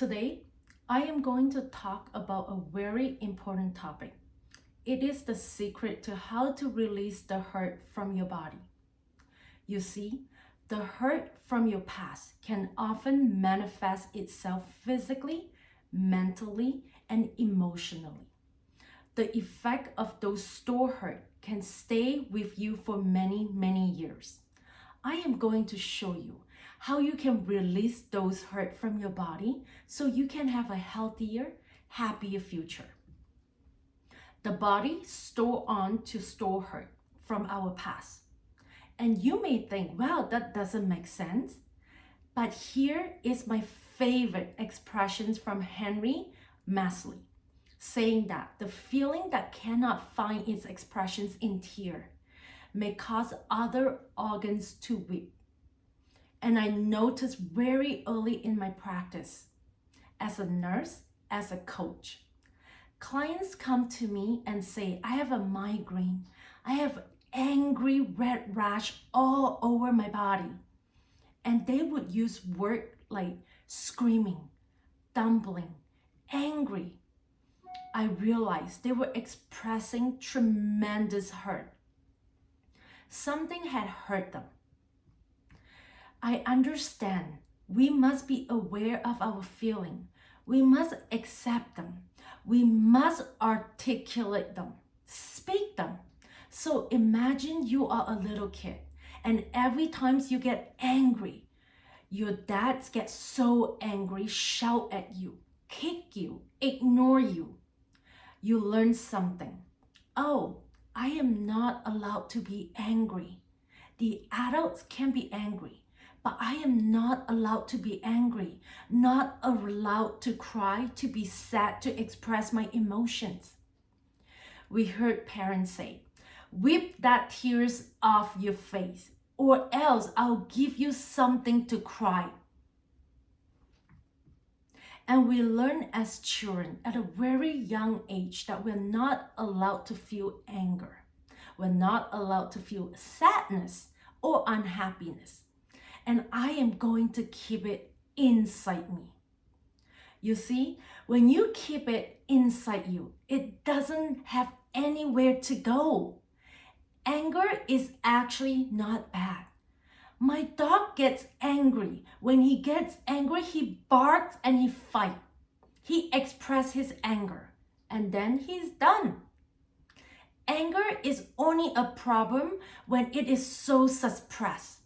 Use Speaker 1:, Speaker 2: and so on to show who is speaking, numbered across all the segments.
Speaker 1: Today, I am going to talk about a very important topic. It is the secret to how to release the hurt from your body. You see, the hurt from your past can often manifest itself physically, mentally, and emotionally. The effect of those store hurt can stay with you for many, many years. I am going to show you how you can release those hurt from your body so you can have a healthier, happier future. The body store on to store hurt from our past. And you may think, well, that doesn't make sense. But here is my favorite expressions from Henry Masley, saying that the feeling that cannot find its expressions in tear may cause other organs to weep. And I noticed very early in my practice, as a nurse, as a coach, clients come to me and say, I have a migraine. I have angry red rash all over my body. And they would use words like screaming, tumbling, angry. I realized they were expressing tremendous hurt. Something had hurt them. I understand we must be aware of our feeling. We must accept them. We must articulate them, speak them. So imagine you are a little kid, and every time you get angry, your dad gets so angry, shout at you, kick you, ignore you. You learn something. Oh, I am not allowed to be angry. The adults can be angry. But I am not allowed to be angry, not allowed to cry, to be sad, to express my emotions. We heard parents say, "Wipe that tears off your face, or else I'll give you something to cry." And we learn as children at a very young age that we're not allowed to feel anger. We're not allowed to feel sadness or unhappiness. And I am going to keep it inside me. You see, when you keep it inside you, it doesn't have anywhere to go. Anger is actually not bad. My dog gets angry. When he gets angry, he barks and he fights. He expresses his anger, and then he's done. Anger is only a problem when it is so suppressed.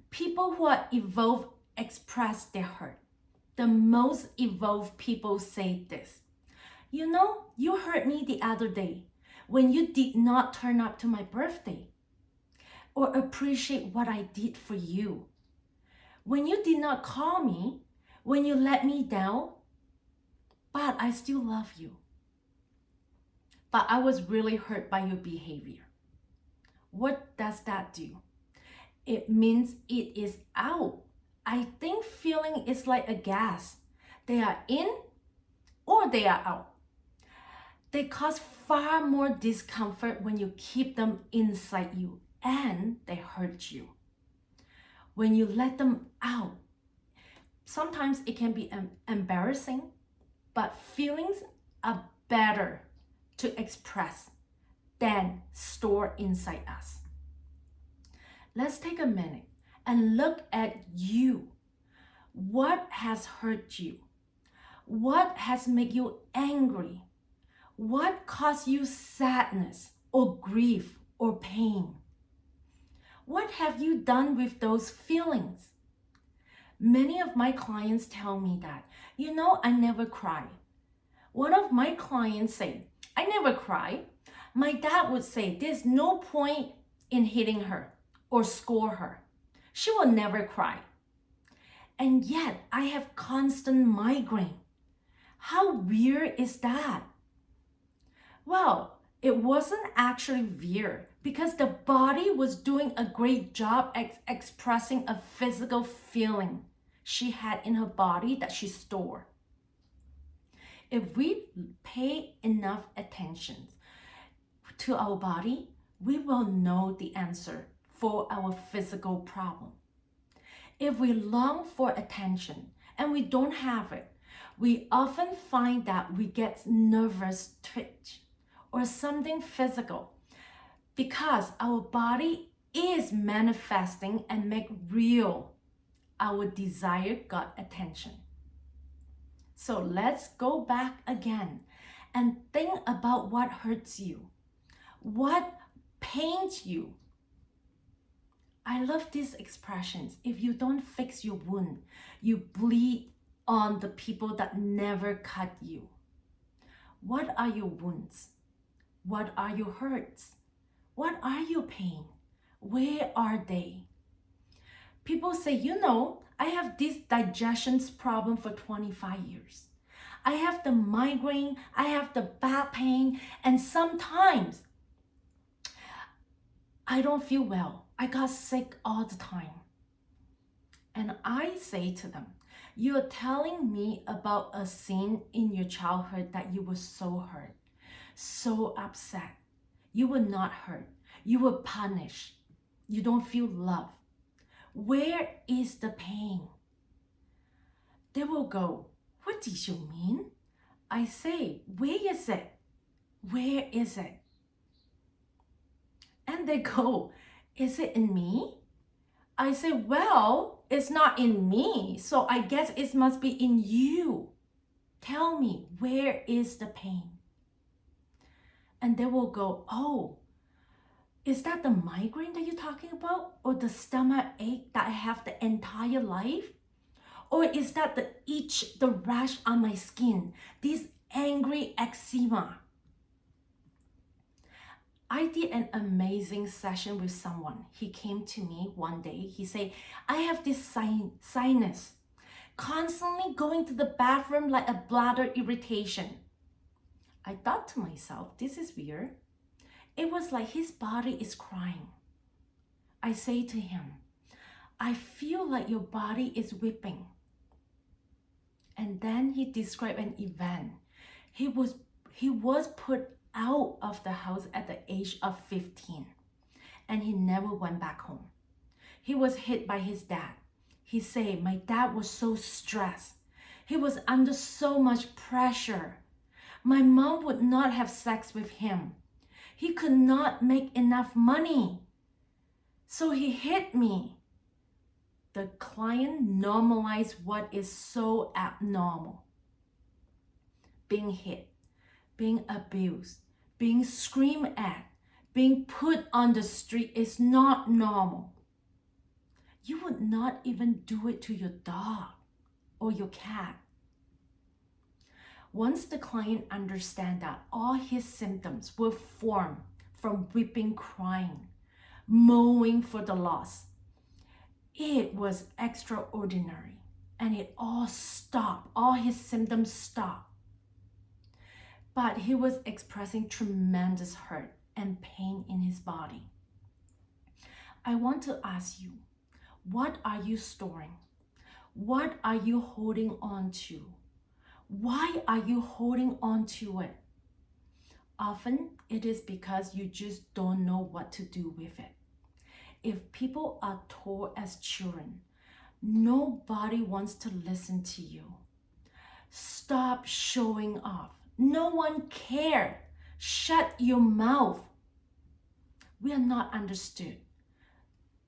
Speaker 1: People who are evolved express their hurt. The most evolved people say this. You know, you hurt me the other day when you did not turn up to my birthday or appreciate what I did for you. When you did not call me, when you let me down, but I still love you. But I was really hurt by your behavior. What does that do? It means it is out. I think feeling is like a gas. They are in or they are out. They cause far more discomfort when you keep them inside you, and they hurt you. When you let them out, sometimes it can be embarrassing, but feelings are better to express than store inside us. Let's take a minute and look at you. What has hurt you? What has made you angry? What caused you sadness or grief or pain? What have you done with those feelings? Many of my clients tell me that, you know, I never cry. One of my clients say, I never cry. My dad would say, there's no point in hitting her or score her. She will never cry. And yet I have constant migraine. How weird is that? Well, it wasn't actually weird because the body was doing a great job expressing a physical feeling she had in her body that she stored. If we pay enough attention to our body, we will know the answer for our physical problem. If we long for attention and we don't have it, We often find that we get nervous twitch or something physical because our body is manifesting and make real our desire got attention. So let's go back again and think about what hurts you, what pains you. I love these expressions. If you don't fix your wound, you bleed on the people that never cut you. What are your wounds? What are your hurts? What are your pain? Where are they? People say, I have this digestion problem for 25 years. I have the migraine, I have the back pain, and sometimes I don't feel well. I got sick all the time. And I say to them, you're telling me about a scene in your childhood that you were so hurt, so upset. You were not hurt. You were punished. You don't feel love. Where is the pain? They will go, what did you mean? I say, where is it? Where is it? And they go, is it in me? I say, well, it's not in me, so I guess it must be in you. Tell me, where is the pain? And they will go, oh, is that the migraine that you're talking about? Or the stomach ache that I have the entire life? Or is that the itch, the rash on my skin, this angry eczema? I did an amazing session with someone. He came to me one day. He said, I have this sinus, constantly going to the bathroom like a bladder irritation. I thought to myself, this is weird. It was like his body is crying. I say to him, I feel like your body is weeping. And then he described an event. He was put out of the house at the age of 15, and he never went back home. He was hit by his dad. He said, my dad was so stressed. He was under so much pressure. My mom would not have sex with him. He could not make enough money. So he hit me. The client normalized what is so abnormal. Being hit, being abused, being screamed at, being put on the street is not normal. You would not even do it to your dog or your cat. Once the client understands that all his symptoms will form from weeping, crying, mowing for the loss, it was extraordinary, and it all stopped. All his symptoms stopped. But he was expressing tremendous hurt and pain in his body. I want to ask you, what are you storing? What are you holding on to? Why are you holding on to it? Often it is because you just don't know what to do with it. If people are told as children, nobody wants to listen to you. Stop showing off. No one cares. Shut your mouth. We are not understood.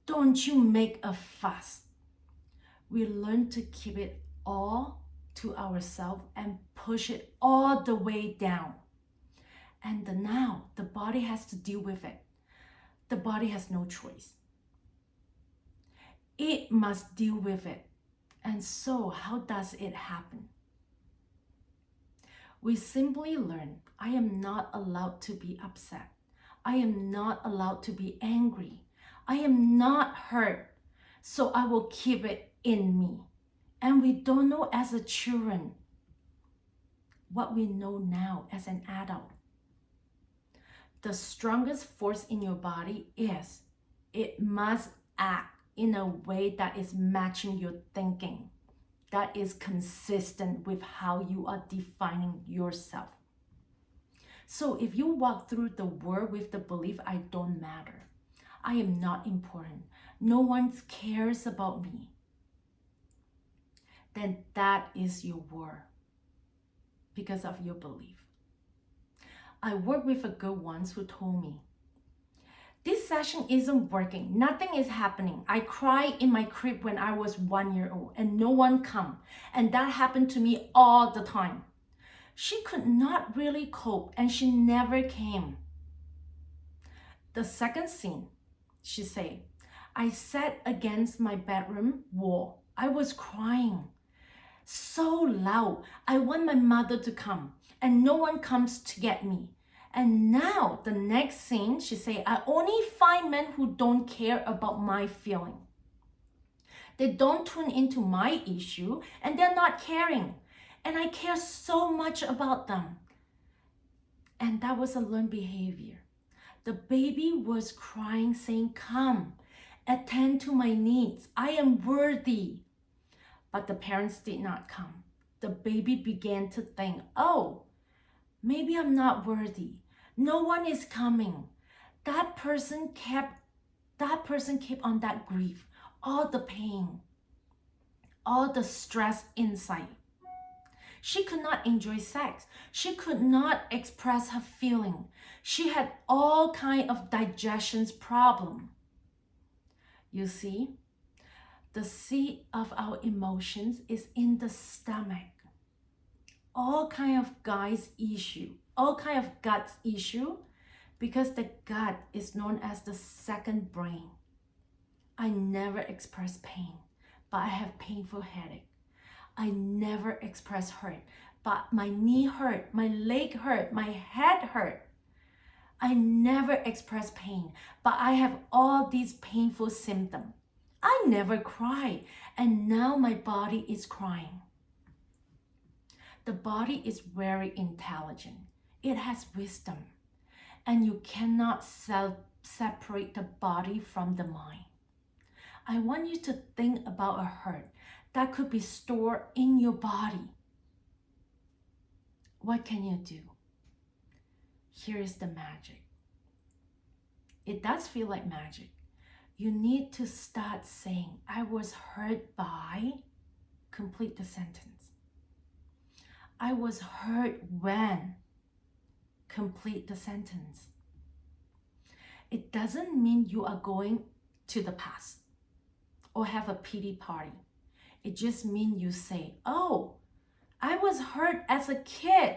Speaker 1: Don't you make a fuss. We learn to keep it all to ourselves and push it all the way down. And now the body has to deal with it. The body has no choice. It must deal with it. And so how does it happen? We simply learn, I am not allowed to be upset. I am not allowed to be angry. I am not hurt. So I will keep it in me. And we don't know as a children what we know now as an adult. The strongest force in your body is it must act in a way that is matching your thinking, that is consistent with how you are defining yourself. So if you walk through the world with the belief, I don't matter, I am not important, no one cares about me, then that is your world. because of your belief. I work with a girl once who told me, this session isn't working. Nothing is happening. I cried in my crib when I was 1 year old and no one come. And that happened to me all the time. She could not really cope and she never came. The second scene, she said, I sat against my bedroom wall. I was crying so loud. I want my mother to come and no one comes to get me. And now the next scene, she say, I only find men who don't care about my feeling. They don't tune into my issue and they're not caring. And I care so much about them. And that was a learned behavior. The baby was crying, saying, come, attend to my needs. I am worthy. But the parents did not come. The baby began to think, oh, maybe I'm not worthy. No one is coming. That person kept on that grief, all the pain, all the stress inside. She could not enjoy sex. She could not express her feeling. She had all kind of digestion problem. You see, the seat of our emotions is in the stomach. All kind of guys issue, all kind of gut issue, because the gut is known as the second brain. I never express pain, but I have painful headache. I never express hurt, but my knee hurt, my leg hurt, my head hurt. I never express pain, but I have all these painful symptoms. I never cry, and now my body is crying. The body is very intelligent. It has wisdom. And you cannot separate the body from the mind. I want you to think about a hurt that could be stored in your body. What can you do? Here is the magic. It does feel like magic. You need to start saying, I was hurt by, complete the sentence. I was hurt when, complete the sentence. It doesn't mean you are going to the past or have a pity party. It just means you say, oh, I was hurt as a kid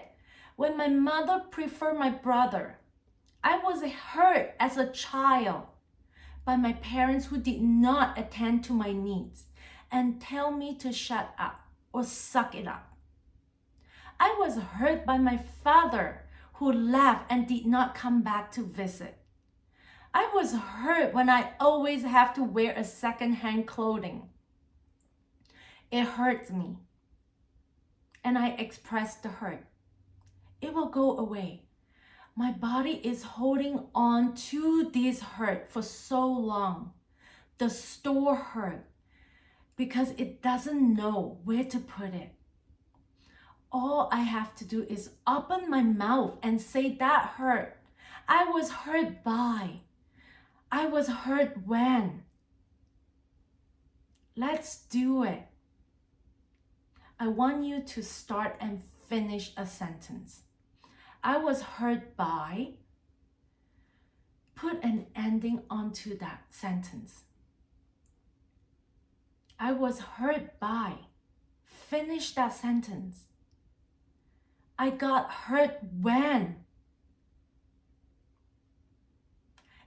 Speaker 1: when my mother preferred my brother. I was hurt as a child by my parents who did not attend to my needs and tell me to shut up or suck it up. I was hurt by my father who left and did not come back to visit. I was hurt when I always have to wear a second-hand clothing. It hurts me. And I express the hurt. It will go away. My body is holding on to this hurt for so long. The store hurt because it doesn't know where to put it. All I have to do is open my mouth and say that hurt. I was hurt by. I was hurt when. Let's do it. I want you to start and finish a sentence. I was hurt by. Put an ending onto that sentence. I was hurt by. Finish that sentence. I got hurt when.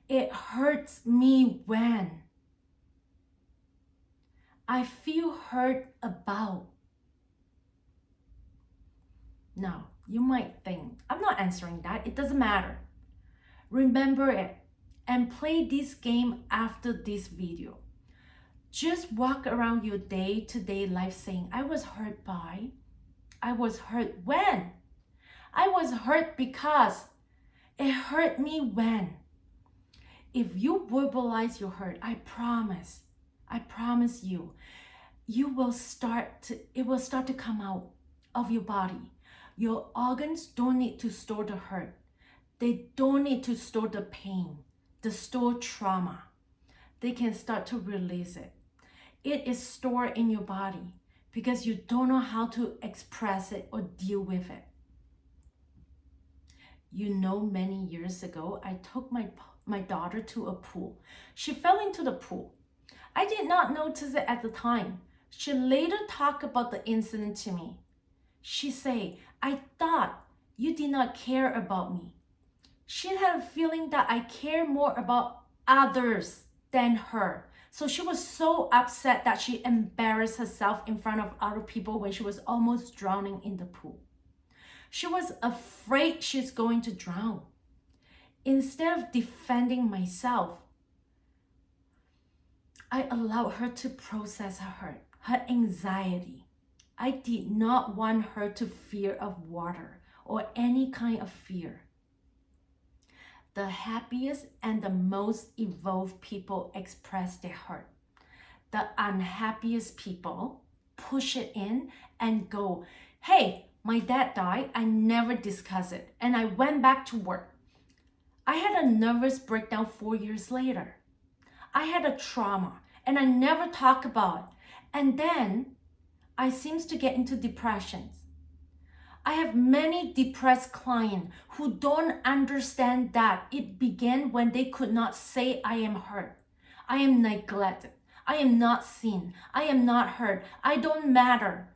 Speaker 1: It hurts me when. I feel hurt about. Now, you might think, I'm not answering that. It doesn't matter. Remember it and play this game after this video. Just walk around your day-to-day life saying, I was hurt by. I was hurt when. I was hurt because. It hurt me when. If you verbalize your hurt, I promise you, it will start to come out of your body. Your organs don't need to store the hurt. They don't need to store the pain, the stored trauma. They can start to release it. It is stored in your body because you don't know how to express it or deal with it. You know, many years ago, I took my daughter to a pool. She fell into the pool. I did not notice it at the time. She later talked about the incident to me. She said, I thought you did not care about me. She had a feeling that I care more about others than her. So she was so upset that she embarrassed herself in front of other people when she was almost drowning in the pool. She was afraid she's going to drown. Instead of defending myself, I allowed her to process her hurt, her anxiety. I did not want her to fear of water or any kind of fear. The happiest and the most evolved people express their hurt. The unhappiest people push it in and go, hey, my dad died, I never discussed it, and I went back to work. I had a nervous breakdown 4 years later. I had a trauma and I never talk about it. And then I seems to get into depressions. I have many depressed clients who don't understand that it began when they could not say I am hurt. I am neglected. I am not seen. I am not heard. I don't matter.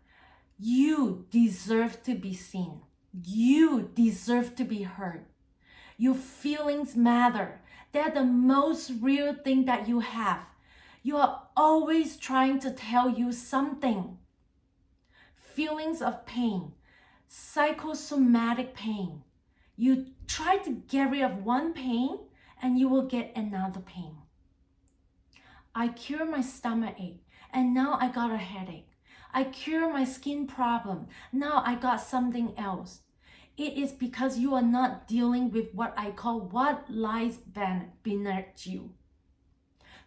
Speaker 1: You deserve to be seen. You deserve to be heard. Your feelings matter. They're the most real thing that you have. You are always trying to tell you something. Feelings of pain, psychosomatic pain. You try to get rid of one pain and you will get another pain. I cure my stomach ache and now I got a headache. I cure my skin problem. Now I got something else. It is because you are not dealing with what I call what lies beneath you.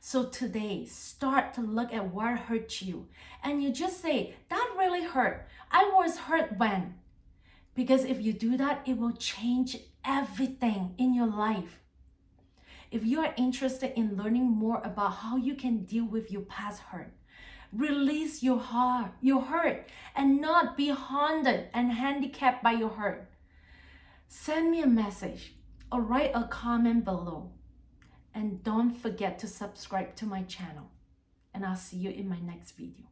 Speaker 1: So today, start to look at what hurt you. And you just say, that really hurt. I was hurt when? Because if you do that, it will change everything in your life. If you are interested in learning more about how you can deal with your past hurt, release your hurt, and not be haunted and handicapped by your hurt, send me a message or write a comment below. And don't forget to subscribe to my channel. And I'll see you in my next video.